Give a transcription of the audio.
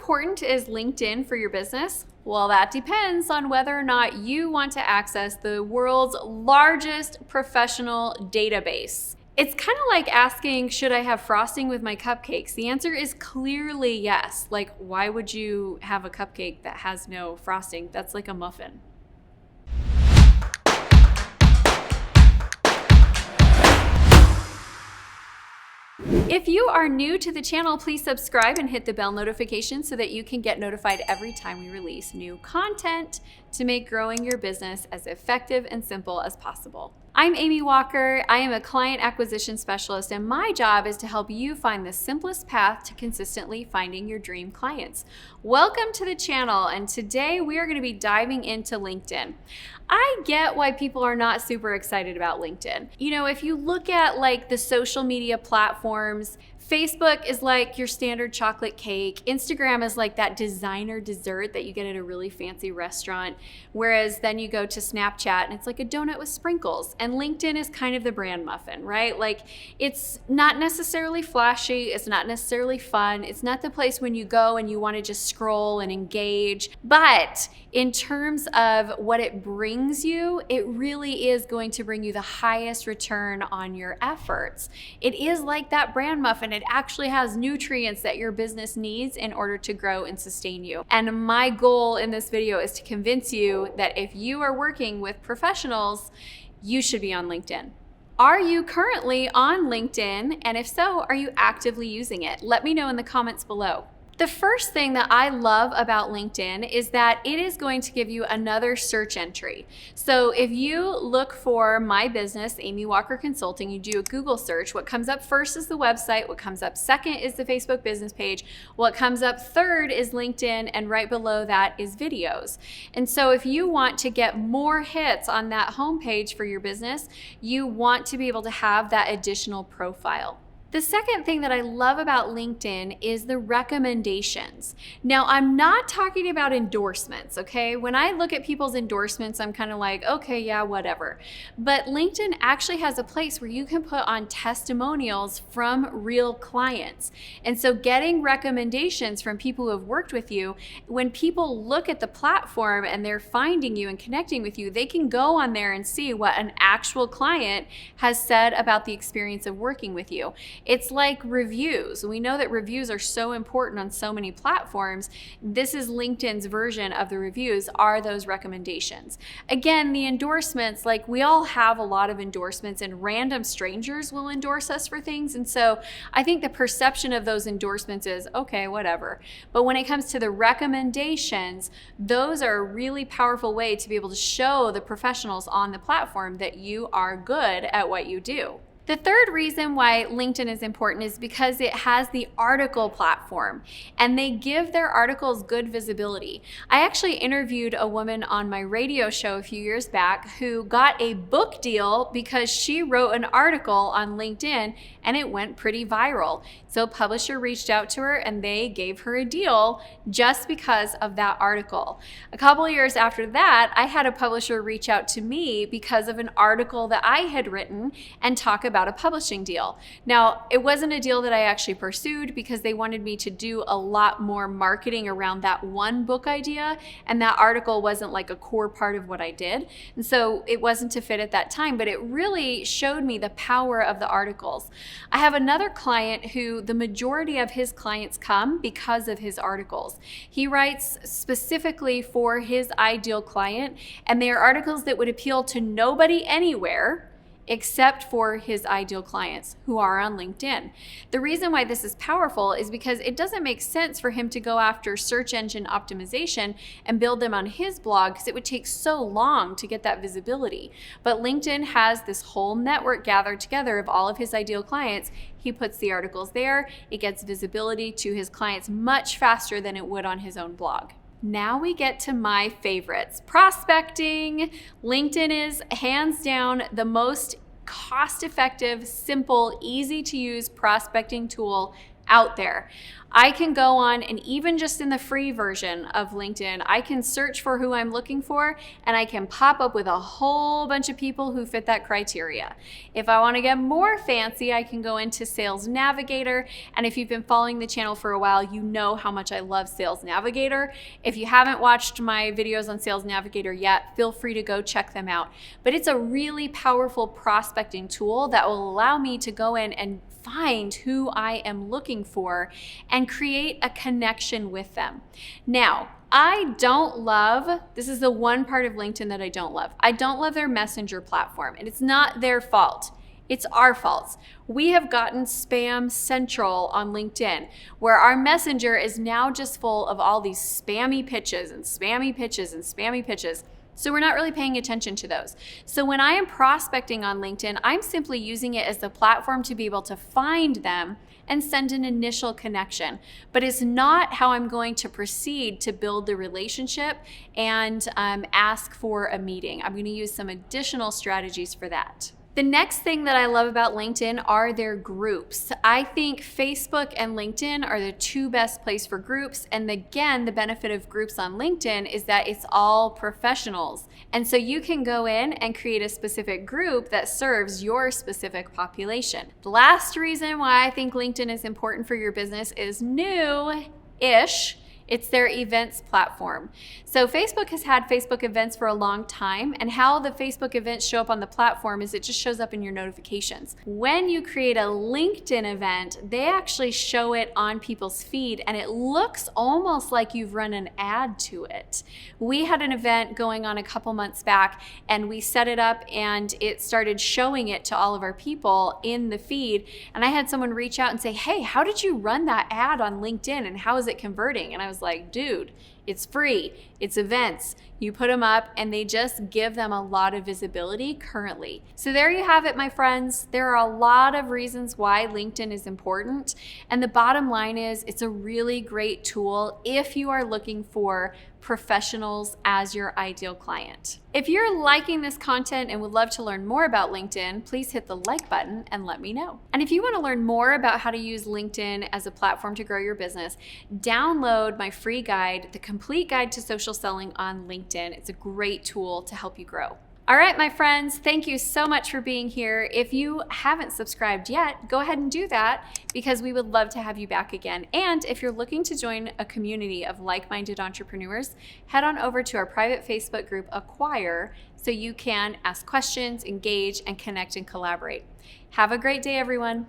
important is LinkedIn for your business? Well, that depends on whether or not you want to access the world's largest professional database. It's kind of like asking, should I have frosting with my cupcakes? The answer is clearly yes. Like, why would you have a cupcake that has no frosting? That's like a muffin. If you are new to the channel, please subscribe and hit the bell notification so that you can get notified every time we release new content to make growing your business as effective and simple as possible. I'm Amy Walker. I am a client acquisition specialist, and my job is to help you find the simplest path to consistently finding your dream clients. Welcome to the channel, and today we are going to be diving into LinkedIn. I get why people are not super excited about LinkedIn. You know, if you look at like the social media platforms, Facebook is like your standard chocolate cake. Instagram is like that designer dessert that you get at a really fancy restaurant. Whereas then you go to Snapchat and it's like a donut with sprinkles. And LinkedIn is kind of the brand muffin, right? Like it's not necessarily flashy. It's not necessarily fun. It's not the place when you go and you want to just scroll and engage. But in terms of what it brings you, it really is going to bring you the highest return on your efforts. It is like that brand muffin. It actually has nutrients that your business needs in order to grow and sustain you. And my goal in this video is to convince you that if you are working with professionals, you should be on LinkedIn. Are you currently on LinkedIn? And if so, are you actively using it? Let me know in the comments below. The first thing that I love about LinkedIn is that it is going to give you another search entry. So if you look for my business, Amy Walker Consulting, you do a Google search, what comes up first is the website, what comes up second is the Facebook business page, what comes up third is LinkedIn, and right below that is videos. And so if you want to get more hits on that homepage for your business, you want to be able to have that additional profile. The second thing that I love about LinkedIn is the recommendations. Now, I'm not talking about endorsements, okay? When I look at people's endorsements, I'm kind of like, okay, yeah, whatever. But LinkedIn actually has a place where you can put on testimonials from real clients. And so getting recommendations from people who have worked with you, when people look at the platform and they're finding you and connecting with you, they can go on there and see what an actual client has said about the experience of working with you. It's like reviews. We know that reviews are so important on so many platforms. This is LinkedIn's version of the reviews, are those recommendations. Again, the endorsements, like we all have a lot of endorsements and random strangers will endorse us for things. And so I think the perception of those endorsements is, okay, whatever. But when it comes to the recommendations, those are a really powerful way to be able to show the professionals on the platform that you are good at what you do. The third reason why LinkedIn is important is because it has the article platform and they give their articles good visibility. I actually interviewed a woman on my radio show a few years back who got a book deal because she wrote an article on LinkedIn and it went pretty viral. So a publisher reached out to her and they gave her a deal just because of that article. A couple of years after that, I had a publisher reach out to me because of an article that I had written and talk about a publishing deal. Now, it wasn't a deal that I actually pursued because they wanted me to do a lot more marketing around that one book idea, and that article wasn't like a core part of what I did. And so it wasn't to fit at that time, but it really showed me the power of the articles. I have another client who the majority of his clients come because of his articles. He writes specifically for his ideal client, and they are articles that would appeal to nobody anywhere except for his ideal clients who are on LinkedIn. The reason why this is powerful is because it doesn't make sense for him to go after search engine optimization and build them on his blog because it would take so long to get that visibility. But LinkedIn has this whole network gathered together of all of his ideal clients. He puts the articles there. It gets visibility to his clients much faster than it would on his own blog. Now we get to my favorites. Prospecting. LinkedIn is hands down the most cost-effective, simple, easy to use prospecting tool out there. I can go on, and even just in the free version of LinkedIn, I can search for who I'm looking for, and I can pop up with a whole bunch of people who fit that criteria. If I want to get more fancy, I can go into Sales Navigator, and if you've been following the channel for a while, you know how much I love Sales Navigator. If you haven't watched my videos on Sales Navigator yet, feel free to go check them out. But it's a really powerful prospecting tool that will allow me to go in and find who I am looking for and create a connection with them. Now, I don't love, this is the one part of LinkedIn that I don't love. I don't love their messenger platform, and it's not their fault. It's our fault. We have gotten spam central on LinkedIn, where our messenger is now just full of all these spammy pitches and spammy pitches and spammy pitches. So we're not really paying attention to those. So when I am prospecting on LinkedIn, I'm simply using it as the platform to be able to find them and send an initial connection. But it's not how I'm going to proceed to build the relationship and ask for a meeting. I'm going to use some additional strategies for that. The next thing that I love about LinkedIn are their groups. I think Facebook and LinkedIn are the two best places for groups. And again, the benefit of groups on LinkedIn is that it's all professionals. And so you can go in and create a specific group that serves your specific population. The last reason why I think LinkedIn is important for your business is new-ish. It's their events platform. So Facebook has had Facebook events for a long time, and how the Facebook events show up on the platform is it just shows up in your notifications. When you create a LinkedIn event, they actually show it on people's feed, and it looks almost like you've run an ad to it. We had an event going on a couple months back, and we set it up and it started showing it to all of our people in the feed, and I had someone reach out and say, hey, how did you run that ad on LinkedIn, and how is it converting? And I was like, dude, it's free, it's events. You put them up and they just give them a lot of visibility currently. So there you have it, my friends. There are a lot of reasons why LinkedIn is important. And the bottom line is it's a really great tool if you are looking for professionals as your ideal client. If you're liking this content and would love to learn more about LinkedIn, please hit the like button and let me know. And if you want to learn more about how to use LinkedIn as a platform to grow your business, download my free guide, The Complete Guide to Social Selling on LinkedIn. It's a great tool to help you grow. All right, my friends, thank you so much for being here. If you haven't subscribed yet, go ahead and do that because we would love to have you back again. And if you're looking to join a community of like-minded entrepreneurs, head on over to our private Facebook group, Acquire, so you can ask questions, engage, and connect and collaborate. Have a great day, everyone.